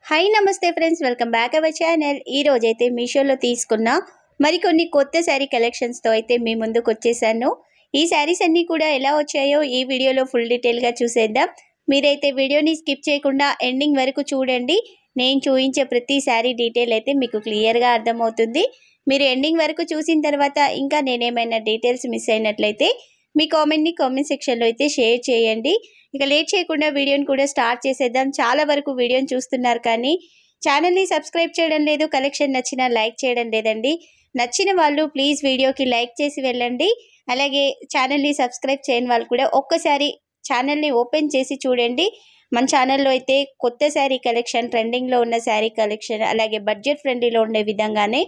Hi నమస్తే friends, welcome back our channel. ఈ రోజు అయితే మీషోలో తీసుకున్న మరికొన్ని కొత్త శారీ కలెక్షన్స్తో అయితే మీ ముందుకు వచ్చేసాను. ఈ శారీస్ అన్నీ కూడా ఎలా వచ్చాయో ఈ వీడియోలో ఫుల్ డీటెయిల్గా చూసేద్దాం. మీరైతే వీడియోని స్కిప్ చేయకుండా ఎండింగ్ వరకు చూడండి. నేను చూపించే ప్రతి శారీ డీటెయిల్ అయితే మీకు క్లియర్గా అర్థమవుతుంది. మీరు ఎండింగ్ వరకు చూసిన తర్వాత ఇంకా నేనేమైనా డీటెయిల్స్ మిస్ అయినట్లయితే మీ కామెంట్ సెక్షన్లో అయితే షేర్ చేయండి. ఇక లేట్ చేయకుండా వీడియోని కూడా స్టార్ట్ చేసేద్దాం. చాలా వరకు వీడియోని చూస్తున్నారు కానీ ఛానల్ని సబ్స్క్రైబ్ చేయడం లేదు, కలెక్షన్ నచ్చినా లైక్ చేయడం లేదండి. నచ్చిన వాళ్ళు ప్లీజ్ వీడియోకి లైక్ చేసి వెళ్ళండి. అలాగే ఛానల్ని సబ్స్క్రైబ్ చేయని వాళ్ళు కూడా ఒక్కసారి ఛానల్ని ఓపెన్ చేసి చూడండి. మన ఛానల్లో అయితే కొత్త శారీ కలెక్షన్, ట్రెండింగ్లో ఉన్న శారీ కలెక్షన్, అలాగే బడ్జెట్ ఫ్రెండ్లీలో ఉండే విధంగానే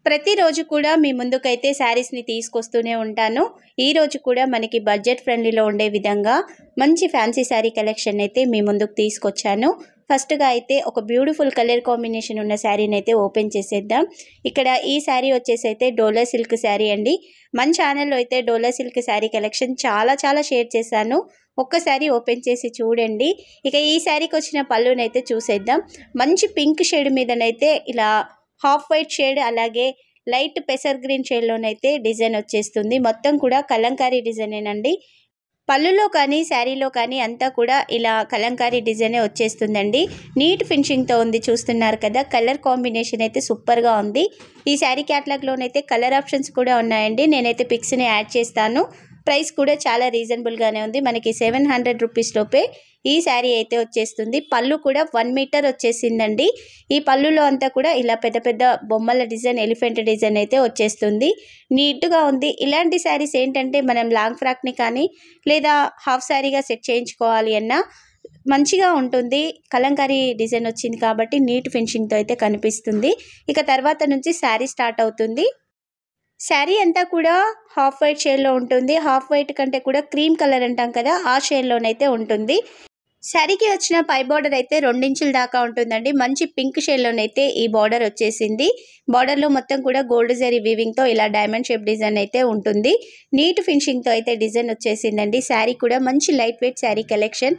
ప్రతిరోజు కూడా మీ ముందుకైతే శారీస్ని తీసుకొస్తూనే ఉంటాను. ఈరోజు కూడా మనకి బడ్జెట్ ఫ్రెండ్లీలో ఉండే విధంగా మంచి ఫ్యాన్సీ శారీ కలెక్షన్ అయితే మీ ముందుకు తీసుకొచ్చాను. ఫస్ట్గా అయితే ఒక బ్యూటిఫుల్ కలర్ కాంబినేషన్ ఉన్న శారీని అయితే ఓపెన్ చేసేద్దాం. ఇక్కడ ఈ శారీ వచ్చేసి అయితే డోలా సిల్క్ శారీ అండి. మన ఛానల్లో అయితే డోలా సిల్క్ శారీ కలెక్షన్ చాలా షేర్ చేశాను. ఒక్కసారి ఓపెన్ చేసి చూడండి. ఇక ఈ శారీకి వచ్చిన పళ్ళునైతే చూసేద్దాం. మంచి పింక్ షేడ్ మీదనైతే ఇలా హాఫ్ వైట్ షేడ్, అలాగే లైట్ పెసర్ గ్రీన్ షేడ్లోనైతే డిజైన్ వచ్చేస్తుంది. మొత్తం కూడా కలంకారీ డిజైనేనండి. పళ్ళులో కానీ శారీలో కానీ అంతా కూడా ఇలా కలంకారీ డిజైనే వచ్చేస్తుందండి. నీట్ ఫినిషింగ్తో ఉంది, చూస్తున్నారు కదా. కలర్ కాంబినేషన్ అయితే సూపర్గా ఉంది. ఈ శారీ క్యాటలాగ్లోనైతే కలర్ ఆప్షన్స్ కూడా ఉన్నాయండి. నేనైతే పిక్స్ని యాడ్ చేస్తాను. ప్రైస్ కూడా చాలా రీజనబుల్గానే ఉంది. మనకి 700 రూపీస్ లోపే ఈ శారీ అయితే వచ్చేస్తుంది. పళ్ళు కూడా 1 మీటర్ వచ్చేసిందండి. ఈ పళ్ళులో అంతా కూడా ఇలా పెద్ద బొమ్మల డిజైన్, ఎలిఫెంట్ డిజైన్ అయితే వచ్చేస్తుంది. నీట్గా ఉంది. ఇలాంటి శారీస్ ఏంటంటే మనం లాంగ్ ఫ్రాక్ని కానీ లేదా హాఫ్ శారీగా సెట్ చేయించుకోవాలి అన్నా మంచిగా ఉంటుంది. కలంకారీ డిజైన్ వచ్చింది కాబట్టి నీట్ ఫినిషింగ్తో అయితే కనిపిస్తుంది. ఇక తర్వాత నుంచి శారీ స్టార్ట్ అవుతుంది. శారీ అంతా కూడా హాఫ్ వైట్ షేడ్లో ఉంటుంది. హాఫ్ వైట్ కంటే కూడా క్రీమ్ కలర్ అంటాం కదా, ఆ షేడ్లోనైతే ఉంటుంది. శారీకి వచ్చిన పై బార్డర్ అయితే 2 ఇంచుల దాకా ఉంటుందండి. మంచి పింక్ షేడ్లోనైతే ఈ బార్డర్ వచ్చేసింది. బార్డర్లో మొత్తం కూడా గోల్డ్ జరీ వీవింగ్తో ఇలా డైమండ్ షేప్ డిజైన్ అయితే ఉంటుంది. నీట్ ఫినిషింగ్తో అయితే డిజైన్ వచ్చేసిందండి. శారీ కూడా మంచి లైట్ వెయిట్ శారీ కలెక్షన్.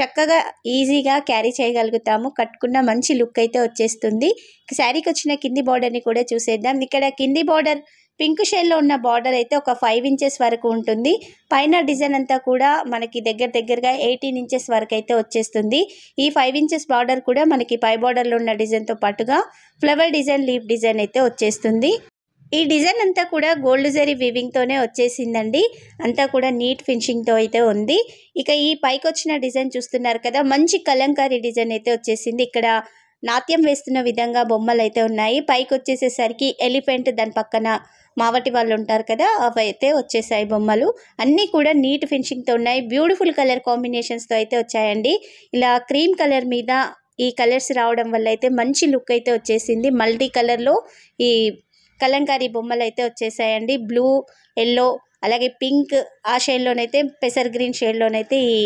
చక్కగా ఈజీగా క్యారీ చేయగలుగుతాము. కట్టుకున్న మంచి లుక్ అయితే వచ్చేస్తుంది. శారీకి వచ్చిన కింది బార్డర్ని కూడా చూసేద్దాం. ఇక్కడ కింది బార్డర్ పింక్ షేడ్లో ఉన్న బార్డర్ అయితే ఒక 5 ఇంచెస్ వరకు ఉంటుంది. పైన డిజైన్ అంతా కూడా మనకి దగ్గరగా 18 ఇంచెస్ వరకు అయితే వచ్చేస్తుంది. ఈ 5 ఇంచెస్ బార్డర్ కూడా మనకి పై బార్డర్లో ఉన్న డిజైన్తో పాటుగా ఫ్లవర్ డిజైన్, లీఫ్ డిజైన్ అయితే వచ్చేస్తుంది. ఈ డిజైన్ అంతా కూడా గోల్డ్ జరీ వీవింగ్తోనే వచ్చేసిందండి. అంతా కూడా నీట్ ఫినిషింగ్తో అయితే ఉంది. ఇక ఈ పైకి వచ్చిన డిజైన్ చూస్తున్నారు కదా, మంచి కలంకారీ డిజైన్ అయితే వచ్చేసింది. ఇక్కడ నాట్యం వేస్తున్న విధంగా బొమ్మలు అయితే ఉన్నాయి. పైకి వచ్చేసేసరికి ఎలిఫెంట్, దాని పక్కన మావటి వాళ్ళు ఉంటారు కదా, అవి అయితే వచ్చేసాయి బొమ్మలు. అన్నీ కూడా నీట్ ఫినిషింగ్తో ఉన్నాయి. బ్యూటిఫుల్ కలర్ కాంబినేషన్స్తో అయితే వచ్చాయండి. ఇలా క్రీమ్ కలర్ మీద ఈ కలర్స్ రావడం వల్ల అయితే మంచి లుక్ అయితే వచ్చేసింది. మల్టీ కలర్లో ఈ కలంకారీ బొమ్మలు అయితే వచ్చేసాయండి. బ్లూ, ఎల్లో, అలాగే పింక్, ఆ షేడ్లోనైతే పెసర్ గ్రీన్ షేడ్లోనైతే ఈ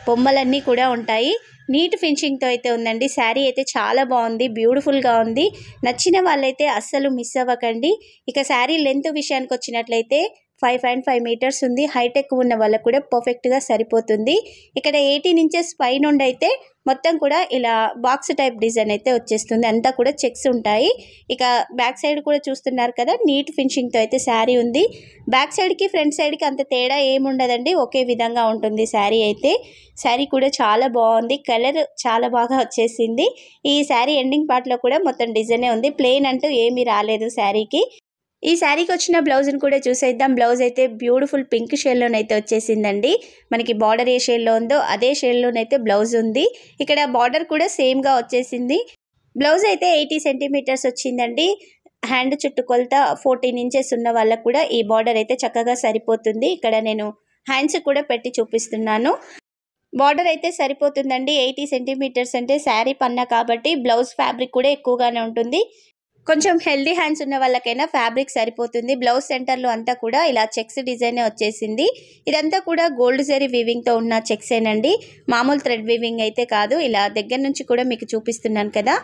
బొమ్మలన్నీ కూడా ఉంటాయి. నీట్ ఫినిషింగ్తో అయితే ఉందండి. శారీ అయితే చాలా బాగుంది, బ్యూటిఫుల్గా ఉంది. నచ్చిన వాళ్ళైతే అస్సలు మిస్ అవ్వకండి. ఇక శారీ లెంత్ విషయానికి వచ్చినట్లయితే 5.5 మీటర్స్ ఉంది. హైట్ ఎక్కువ ఉన్న వాళ్ళకు కూడా పర్ఫెక్ట్గా సరిపోతుంది. ఇక్కడ 18 ఇంచెస్ పై నుండి అయితే మొత్తం కూడా ఇలా బాక్స్ టైప్ డిజైన్ అయితే వచ్చేస్తుంది. అంతా కూడా చెక్స్ ఉంటాయి. ఇక బ్యాక్ సైడ్ కూడా చూస్తున్నారు కదా, నీట్ ఫినిషింగ్తో అయితే శారీ ఉంది. బ్యాక్ సైడ్కి ఫ్రంట్ సైడ్కి అంత తేడా ఏముండదండి, ఒకే విధంగా ఉంటుంది శారీ అయితే. శారీ కూడా చాలా బాగుంది. కలర్ చాలా బాగా వచ్చేసింది. ఈ శారీ ఎండింగ్ పార్ట్లో కూడా మొత్తం డిజైనే ఉంది. ప్లెయిన్ అంటూ ఏమీ రాలేదు శారీకి. ఈ శారీకి వచ్చిన బ్లౌజ్ని కూడా చూసేద్దాం. బ్లౌజ్ అయితే బ్యూటిఫుల్ పింక్ షేడ్లోనైతే వచ్చేసిందండి. మనకి బార్డర్ ఏ షేడ్లో ఉందో అదే షేడ్లోనైతే బ్లౌజ్ ఉంది. ఇక్కడ బార్డర్ కూడా సేమ్గా వచ్చేసింది. బ్లౌజ్ అయితే 80 సెంటీమీటర్స్ వచ్చిందండి. హ్యాండ్ చుట్టు కొలత 14 ఇంచెస్ ఉన్న వాళ్ళకు కూడా ఈ బార్డర్ అయితే చక్కగా సరిపోతుంది. ఇక్కడ నేను హ్యాండ్స్ కూడా పెట్టి చూపిస్తున్నాను. బార్డర్ అయితే సరిపోతుందండి. 80 సెంటీమీటర్స్ అంటే శారీ పన్నా కాబట్టి బ్లౌజ్ ఫ్యాబ్రిక్ కూడా ఎక్కువగానే ఉంటుంది. కొంచెం హెల్దీ హ్యాండ్స్ ఉన్న వాళ్ళకైనా ఫ్యాబ్రిక్ సరిపోతుంది. బ్లౌజ్ సెంటర్లో అంతా కూడా ఇలా చెక్స్ డిజైన్ వచ్చేసింది. ఇదంతా కూడా గోల్డ్ జరీ వీవింగ్తో ఉన్న చెక్సేనండి, మామూలు థ్రెడ్ వీవింగ్ అయితే కాదు. ఇలా దగ్గర నుంచి కూడా మీకు చూపిస్తున్నాను కదా,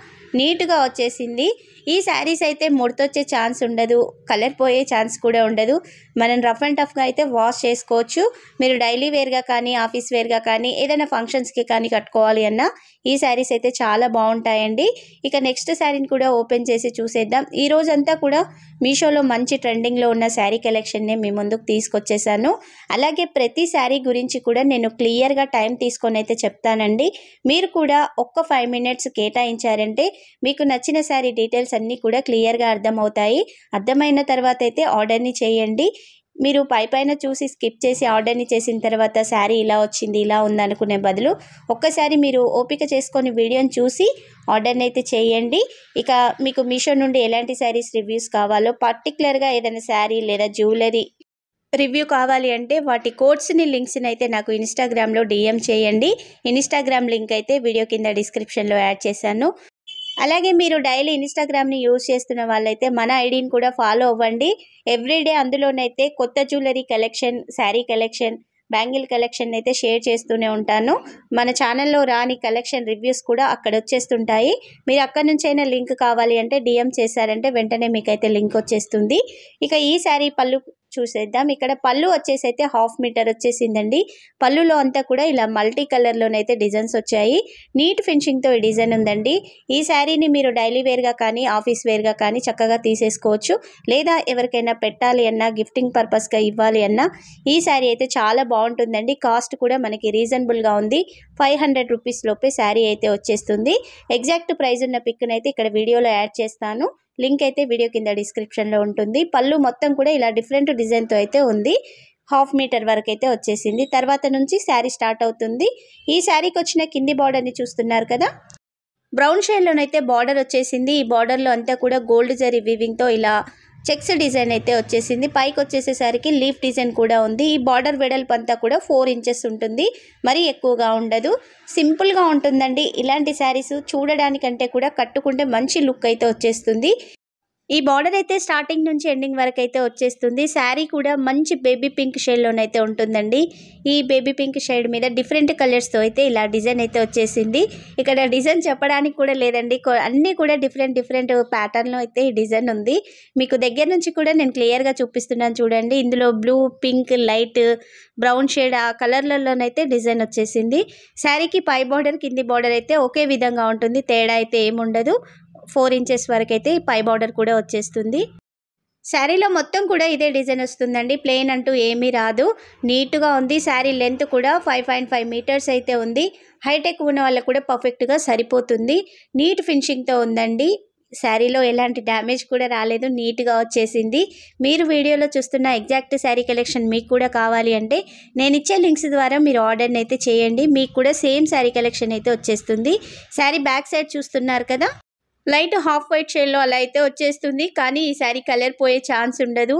నీట్గా వచ్చేసింది. ఈ శారీస్ అయితే ముడతొచ్చే ఛాన్స్ ఉండదు, కలర్ పోయే ఛాన్స్ కూడా ఉండదు. మనం రఫ్ అండ్ టఫ్గా అయితే వాష్ చేసుకోవచ్చు. మీరు డైలీ వేర్గా కానీ ఆఫీస్ వేర్గా కానీ ఏదైనా ఫంక్షన్స్కి కానీ కట్టుకోవాలి అన్నా ఈ శారీస్ అయితే చాలా బాగుంటాయండి. ఇక నెక్స్ట్ శారీని కూడా ఓపెన్ చేసి చూసేద్దాం. ఈ రోజంతా కూడా మీషోలో మంచి ట్రెండింగ్లో ఉన్న శారీ కలెక్షన్ని మీ ముందుకు తీసుకొచ్చేసాను. అలాగే ప్రతి శారీ గురించి కూడా నేను క్లియర్గా టైం తీసుకొని అయితే చెప్తానండి. మీరు కూడా ఒక్క 5 మినిట్స్ కేటాయించారంటే మీకు నచ్చిన శారీ డీటెయిల్స్ అన్నీ కూడా క్లియర్గా అర్థమవుతాయి. అర్థమైన తర్వాత అయితే ఆర్డర్ని చేయండి. మీరు పైన చూసి స్కిప్ చేసి ఆర్డర్ని చేసిన తర్వాత శారీ ఇలా వచ్చింది ఇలా ఉంది అనుకునే బదులు ఒక్కసారి మీరు ఓపిక చేసుకొని వీడియోని చూసి ఆర్డర్ని అయితే చేయండి. ఇక మీకు మీషో నుండి ఎలాంటి శారీస్ రివ్యూస్ కావాలో, పర్టికులర్గా ఏదైనా శారీ లేదా జ్యువెలరీ రివ్యూ కావాలి అంటే వాటి కోడ్స్ని లింక్స్ని అయితే నాకు ఇన్స్టాగ్రామ్లో DM చేయండి. ఇన్స్టాగ్రామ్ లింక్ అయితే వీడియో కింద డిస్క్రిప్షన్లో యాడ్ చేశాను. అలాగే మీరు డైలీ ఇన్స్టాగ్రామ్ని యూజ్ చేస్తున్న వాళ్ళైతే మన ఐడిని కూడా ఫాలో అవ్వండి. ఎవ్రీడే అందులోనైతే కొత్త jewellery collection, sari collection, bangle collection అయితే షేర్ చేస్తూనే ఉంటాను. మన ఛానల్లో రాని కలెక్షన్ రివ్యూస్ కూడా అక్కడ వచ్చేస్తుంటాయి. మీరు అక్కడ నుంచైనా లింక్ కావాలి అంటే DM చేశారంటే వెంటనే మీకైతే లింక్ వచ్చేస్తుంది. ఇక ఈ శారీ పళ్ళు చూసేద్దాం. ఇక్కడ పళ్ళు వచ్చేసి అయితే 1/2 మీటర్ వచ్చేసిందండి. పళ్ళులో అంతా కూడా ఇలా మల్టీ కలర్లోనైతే డిజైన్స్ వచ్చాయి. నీట్ ఫినిషింగ్తో ఈ డిజైన్ ఉందండి. ఈ శారీని మీరు డైలీ వేర్గా కానీ ఆఫీస్ వేర్గా కానీ చక్కగా తీసేసుకోవచ్చు. లేదా ఎవరికైనా పెట్టాలి అన్నా, గిఫ్టింగ్ పర్పస్గా ఇవ్వాలి అన్నా ఈ శారీ అయితే చాలా బాగుంటుందండి. కాస్ట్ కూడా మనకి రీజనబుల్గా ఉంది. 500 రూపీస్ లోపే శారీ అయితే వచ్చేస్తుంది. ఎగ్జాక్ట్ ప్రైస్ ఉన్న పిక్ని అయితే ఇక్కడ వీడియోలో యాడ్ చేస్తాను. లింక్ అయితే వీడియో కింద డిస్క్రిప్షన్లో ఉంటుంది. పళ్ళు మొత్తం కూడా ఇలా డిఫరెంట్ డిజైన్తో అయితే ఉంది. 1/2 మీటర్ వరకు అయితే వచ్చేసింది. తర్వాత నుంచి శారీ స్టార్ట్ అవుతుంది. ఈ శారీకి వచ్చిన కింది బార్డర్ని చూస్తున్నారు కదా, బ్రౌన్ షేడ్లోనైతే బార్డర్ వచ్చేసింది. ఈ బార్డర్లో అంతా కూడా గోల్డ్ జరీ వీవింగ్తో ఇలా చెక్స్ డిజైన్ అయితే వచ్చేసింది. పైకి వచ్చేసేసరికి లీఫ్ డిజైన్ కూడా ఉంది. ఈ బార్డర్ వెడల్పు అంతా కూడా 4 ఇంచెస్ ఉంటుంది, మరీ ఎక్కువగా ఉండదు. సింపుల్గా ఉంటుందండి. ఇలాంటి శారీస్ చూడడానికంటే కూడా కట్టుకుంటే మంచి లుక్ అయితే వచ్చేస్తుంది. ఈ బార్డర్ అయితే స్టార్టింగ్ నుంచి ఎండింగ్ వరకు అయితే వచ్చేస్తుంది. శారీ కూడా మంచి బేబీ పింక్ షేడ్లోనైతే ఉంటుందండి. ఈ బేబీ పింక్ షేడ్ మీద డిఫరెంట్ కలర్స్తో అయితే ఇలా డిజైన్ అయితే వచ్చేసింది. ఇక్కడ డిజైన్ చెప్పడానికి కూడా లేదండి, అన్నీ కూడా డిఫరెంట్ ప్యాటర్న్లో అయితే ఈ డిజైన్ ఉంది. మీకు దగ్గర నుంచి కూడా నేను క్లియర్గా చూపిస్తున్నాను చూడండి. ఇందులో blue, pink, light brown shade ఆ కలర్లలోనైతే డిజైన్ వచ్చేసింది. శారీకి పై బార్డర్ కింది బార్డర్ అయితే ఒకే విధంగా ఉంటుంది, తేడా అయితే ఏముండదు. 4 ఇంచెస్ వరకు అయితే పై బార్డర్ కూడా వచ్చేస్తుంది. శారీలో మొత్తం కూడా ఇదే డిజైన్ వస్తుందండి, ప్లెయిన్ అంటూ ఏమీ రాదు. నీట్గా ఉంది. శారీ లెంత్ కూడా 5.5 మీటర్స్ అయితే ఉంది. హైట్ ఎక్కువ ఉన్న వాళ్ళకు కూడా పర్ఫెక్ట్గా సరిపోతుంది. నీట్ ఫినిషింగ్తో ఉందండి. శారీలో ఎలాంటి డ్యామేజ్ కూడా రాలేదు, నీట్గా వచ్చేసింది. మీరు వీడియోలో చూస్తున్న ఎగ్జాక్ట్ శారీ కలెక్షన్ మీకు కూడా కావాలి అంటే నేను ఇచ్చే లింక్స్ ద్వారా మీరు ఆర్డర్ని అయితే చేయండి. మీకు కూడా సేమ్ శారీ కలెక్షన్ అయితే వచ్చేస్తుంది. శారీ బ్యాక్ సైడ్ చూస్తున్నారు కదా, లైట్ హాఫ్ వైట్ షేడ్లో అలా అయితే వచ్చేస్తుంది. కానీ ఈ శారీ కలర్ పోయే ఛాన్స్ ఉండదు,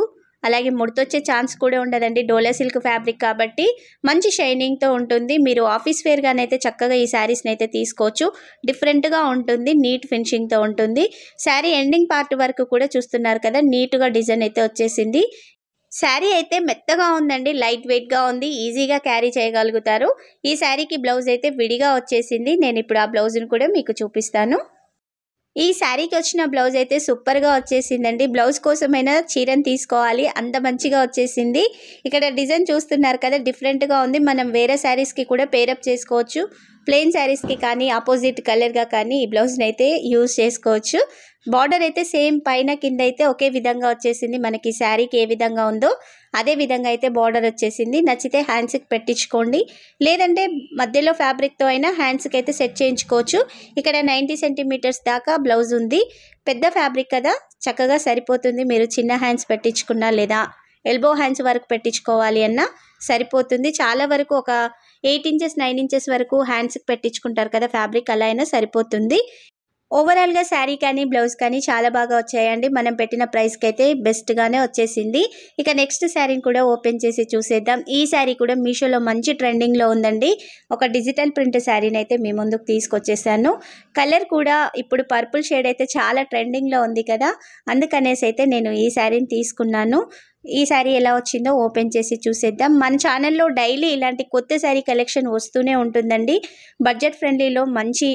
అలాగే ముడతొచ్చే ఛాన్స్ కూడా ఉండదండి. డోలా సిల్క్ ఫ్యాబ్రిక్ కాబట్టి మంచి షైనింగ్తో ఉంటుంది. మీరు ఆఫీస్ వేర్గానైతే చక్కగా ఈ శారీస్ని అయితే తీసుకోవచ్చు. డిఫరెంట్గా ఉంటుంది, నీట్ ఫినిషింగ్తో ఉంటుంది. శారీ ఎండింగ్ పార్ట్ వరకు కూడా చూస్తున్నారు కదా, నీట్గా డిజైన్ అయితే వచ్చేసింది. శారీ అయితే మెత్తగా ఉందండి, లైట్ వెయిట్గా ఉంది, ఈజీగా క్యారీ చేయగలుగుతారు. ఈ శారీకి బ్లౌజ్ అయితే విడిగా వచ్చేసింది. నేను ఇప్పుడు ఆ బ్లౌజ్ని కూడా మీకు చూపిస్తాను. ఈ శారీకి వచ్చిన బ్లౌజ్ అయితే సూపర్గా వచ్చేసిందండి. బ్లౌజ్ కోసమైనా చీరను తీసుకోవాలి, అంత మంచిగా వచ్చేసింది. ఇక్కడ డిజైన్ చూస్తున్నారు కదా, డిఫరెంట్గా ఉంది. మనం వేరే శారీస్కి కూడా పేరప్ చేసుకోవచ్చు. ప్లెయిన్ శారీస్కి కానీ ఆపోజిట్ కలర్గా కానీ ఈ బ్లౌజ్ని అయితే యూజ్ చేసుకోవచ్చు. బార్డర్ అయితే సేమ్ పైన కింద అయితే ఒకే విధంగా వచ్చేసింది. మనకి శారీకి ఏ విధంగా ఉందో అదే విధంగా అయితే బార్డర్ వచ్చేసింది. నచ్చితే హ్యాండ్స్కి పెట్టించుకోండి, లేదంటే మధ్యలో ఫ్యాబ్రిక్తో అయినా హ్యాండ్స్కి అయితే సెట్ చేయించుకోవచ్చు. ఇక్కడ 90 సెంటీమీటర్స్ దాకా బ్లౌజ్ ఉంది. పెద్ద ఫ్యాబ్రిక్ కదా, చక్కగా సరిపోతుంది. మీరు చిన్న హ్యాండ్స్ పెట్టించుకున్నా లేదా ఎల్బో హ్యాండ్స్ వరకు పెట్టించుకోవాలి అన్నా సరిపోతుంది. చాలా వరకు ఒక 8 ఇంచెస్ 9 ఇంచెస్ వరకు హ్యాండ్స్కి పెట్టించుకుంటారు కదా ఫ్యాబ్రిక్, అలా అయినా సరిపోతుంది. ఓవరాల్గా శారీ కానీ బ్లౌజ్ కానీ చాలా బాగా వచ్చాయండి. మనం పెట్టిన ప్రైస్కి అయితే బెస్ట్గానే వచ్చేసింది. ఇక నెక్స్ట్ శారీని కూడా ఓపెన్ చేసి చూసేద్దాం. ఈ శారీ కూడా మీషోలో మంచి ట్రెండింగ్లో ఉందండి. ఒక డిజిటల్ ప్రింట్ శారీని అయితే మీ ముందుకు తీసుకొచ్చేసాను. కలర్ కూడా ఇప్పుడు పర్పుల్ షేడ్ అయితే చాలా ట్రెండింగ్లో ఉంది కదా, అందుకనేసి అయితే నేను ఈ శారీని తీసుకున్నాను. ఈ శారీ ఎలా వచ్చిందో ఓపెన్ చేసి చూసేద్దాం. మన ఛానల్లో డైలీ ఇలాంటి కొత్త శారీ కలెక్షన్ వస్తూనే ఉంటుందండి. బడ్జెట్ ఫ్రెండ్లీలో మంచి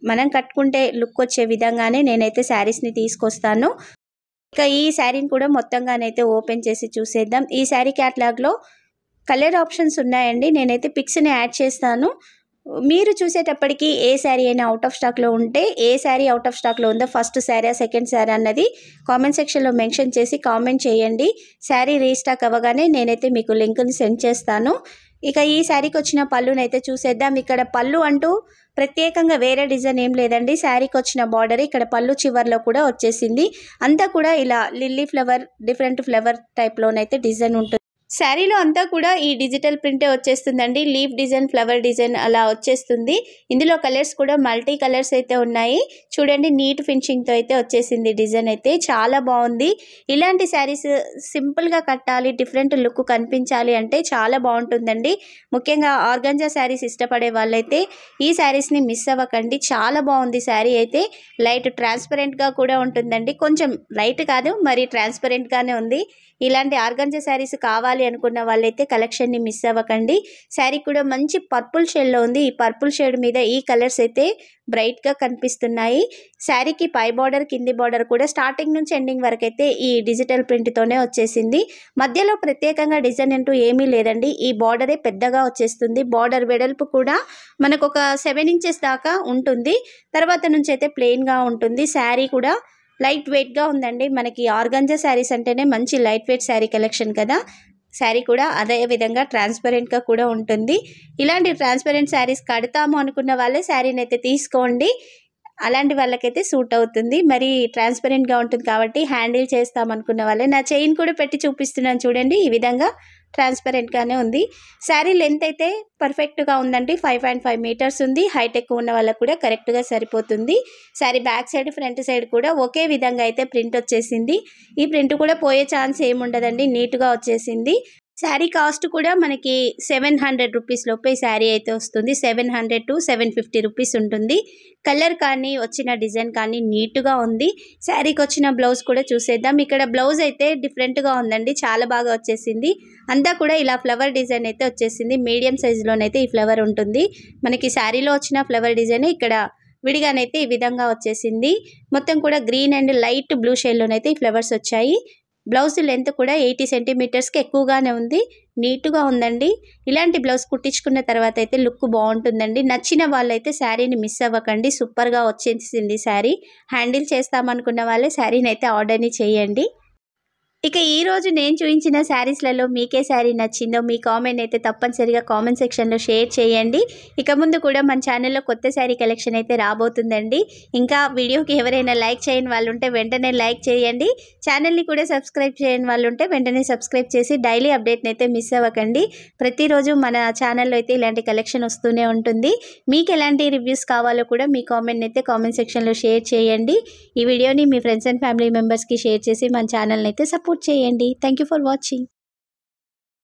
మనం కట్టుకుంటే లుక్ వచ్చే విధంగానే నేనైతే శారీస్ని తీసుకొస్తాను. ఇక ఈ శారీని కూడా మొత్తంగానైతే ఓపెన్ చేసి చూసేద్దాం. ఈ శారీ క్యాటలాగ్లో కలర్ ఆప్షన్స్ ఉన్నాయండి. నేనైతే పిక్స్ని యాడ్ చేస్తాను. మీరు చూసేటప్పటికి ఏ శారీ అయినా అవుట్ ఆఫ్ స్టాక్లో ఉంటే ఏ శారీ అవుట్ ఆఫ్ స్టాక్లో ఉందో ఫస్ట్ శారీ సెకండ్ శారీ అన్నది కామెంట్ సెక్షన్లో మెన్షన్ చేసి కామెంట్ చేయండి. శారీ రీస్టాక్ అవ్వగానే నేనైతే మీకు లింక్ని సెండ్ చేస్తాను. ఇక ఈ శారీకి వచ్చిన పళ్ళునైతే చూసేద్దాం. ఇక్కడ పళ్ళు అంటూ ప్రత్యేకంగా వేరే డిజైన్ ఏం లేదండి. శారీకి వచ్చిన బార్డర్ ఇక్కడ పళ్ళు చివర్లో కూడా వచ్చేసింది. అంతా కూడా ఇలా లిల్లీ ఫ్లవర్ డిఫరెంట్ ఫ్లవర్ టైప్లోనైతే డిజైన్ ఉంటుంది. శారీలో అంతా కూడా ఈ డిజిటల్ ప్రింటే వచ్చేస్తుందండి. లీఫ్ డిజైన్, ఫ్లవర్ డిజైన్ అలా వచ్చేస్తుంది. ఇందులో కలర్స్ కూడా మల్టీ కలర్స్ అయితే ఉన్నాయి. చూడండి, నీట్ ఫినిషింగ్తో అయితే వచ్చేసింది. డిజైన్ అయితే చాలా బాగుంది. ఇలాంటి శారీస్ సింపుల్గా కట్టాలి, డిఫరెంట్ లుక్ కనిపించాలి అంటే చాలా బాగుంటుందండి. ముఖ్యంగా ఆర్గంజా శారీస్ ఇష్టపడే వాళ్ళైతే ఈ శారీస్ని మిస్ అవ్వకండి. చాలా బాగుంది శారీ అయితే. లైట్ ట్రాన్స్పరెంట్గా కూడా ఉంటుందండి. కొంచెం లైట్ కాదు, మరి ట్రాన్స్పరెంట్గానే ఉంది. ఇలాంటి ఆర్గంజా శారీస్ కావాలి అనుకున్న వాళ్ళైతే కలెక్షన్ని మిస్ అవ్వకండి. శారీ కూడా మంచి పర్పుల్ షేడ్లో ఉంది. ఈ పర్పుల్ షేడ్ మీద ఈ కలర్స్ అయితే బ్రైట్గా కనిపిస్తున్నాయి. శారీకి పై బార్డర్ కింది బార్డర్ కూడా స్టార్టింగ్ నుంచి ఎండింగ్ వరకు అయితే ఈ డిజిటల్ ప్రింట్తోనే వచ్చేసింది. మధ్యలో ప్రత్యేకంగా డిజైన్ అంటూ ఏమీ లేదండి. ఈ బార్డరే పెద్దగా వచ్చేస్తుంది. బార్డర్ వెడల్పు కూడా మనకు ఒక 7 ఇంచెస్ దాకా ఉంటుంది. తర్వాత నుంచి అయితే ప్లెయిన్గా ఉంటుంది. శారీ కూడా లైట్ వెయిట్గా ఉందండి. మనకి ఆర్గంజా శారీస్ అంటేనే మంచి లైట్ వెయిట్ శారీ కలెక్షన్ కదా. శారీ కూడా అదే విధంగా ట్రాన్స్పరెంట్గా కూడా ఉంటుంది. ఇలాంటి ట్రాన్స్పరెంట్ శారీస్ కడతాము అనుకున్న వాళ్ళే శారీని అయితే తీసుకోండి. అలాంటి వాళ్ళకైతే సూట్ అవుతుంది. మరి ట్రాన్స్పరెంట్గా ఉంటుంది కాబట్టి హ్యాండిల్ చేస్తామనుకున్న వాళ్ళే. నా చైన్ కూడా పెట్టి చూపిస్తున్నాను చూడండి. ఈ విధంగా ట్రాన్స్పరెంట్గానే ఉంది. శారీ లెంత్ అయితే పర్ఫెక్ట్గా ఉందండి. 5.5 మీటర్స్ ఉంది. హైట్ ఎక్కువ ఉన్న వాళ్ళకు కూడా కరెక్ట్గా సరిపోతుంది. Sari back side front side కూడా ఒకే విధంగా అయితే ప్రింట్ వచ్చేసింది. ఈ ప్రింట్ కూడా పోయే ఛాన్స్ ఏముండదండి. నీట్గా వచ్చేసింది. శారీ కాస్ట్ కూడా మనకి 700 రూపీస్ లోపే శారీ అయితే వస్తుంది. 700 to 750 రూపీస్ ఉంటుంది. కలర్ కానీ వచ్చిన డిజైన్ కానీ నీట్గా ఉంది. శారీకి వచ్చిన బ్లౌజ్ కూడా చూసేద్దాం. ఇక్కడ బ్లౌజ్ అయితే డిఫరెంట్గా ఉందండి. చాలా బాగా వచ్చేసింది. అంతా కూడా ఇలా ఫ్లవర్ డిజైన్ అయితే వచ్చేసింది. మీడియం సైజులోనైతే ఈ ఫ్లవర్ ఉంటుంది. మనకి శారీలో వచ్చిన ఫ్లవర్ డిజైన్ ఇక్కడ విడిగానైతే ఈ విధంగా వచ్చేసింది. మొత్తం కూడా గ్రీన్ అండ్ లైట్ బ్లూ షేడ్లోనైతే ఈ ఫ్లవర్స్ వచ్చాయి. బ్లౌజ్ లెంత్ కూడా 80 సెంటీమీటర్స్కి ఎక్కువగానే ఉంది. నీట్గా ఉందండి. ఇలాంటి బ్లౌజ్ కుట్టించుకున్న తర్వాత అయితే లుక్ బాగుంటుందండి. నచ్చిన వాళ్ళైతే శారీని మిస్ అవ్వకండి. సూపర్గా వచ్చేసింది శారీ. హ్యాండిల్ చేస్తామనుకున్న వాళ్ళే శారీని అయితే ఆర్డర్ని చేయండి. ఇక ఈరోజు నేను చూపించిన శారీస్లలో మీకే శారీ నచ్చిందో మీ కామెంట్ అయితే తప్పనిసరిగా కామెంట్ సెక్షన్లో షేర్ చేయండి. ఇక ముందు కూడా మన ఛానల్లో కొత్త శారీ కలెక్షన్ అయితే రాబోతుందండి. ఇంకా వీడియోకి ఎవరైనా లైక్ చేయని వాళ్ళు ఉంటే వెంటనే లైక్ చేయండి. ఛానల్ని కూడా సబ్స్క్రైబ్ చేయని వాళ్ళు ఉంటే వెంటనే సబ్స్క్రైబ్ చేసి డైలీ అప్డేట్ని అయితే మిస్ అవ్వకండి. ప్రతిరోజు మన ఛానల్లో అయితే ఇలాంటి కలెక్షన్ వస్తూనే ఉంటుంది. మీకు ఎలాంటి రివ్యూస్ కావాలో కూడా మీ కామెంట్ని అయితే కామెంట్ సెక్షన్లో షేర్ చేయండి. ఈ వీడియోని మీ ఫ్రెండ్స్ అండ్ ఫ్యామిలీ మెంబర్స్కి షేర్ చేసి మన ఛానల్ని అయితే సపోర్ట్ చేయండి. Thank you for watching.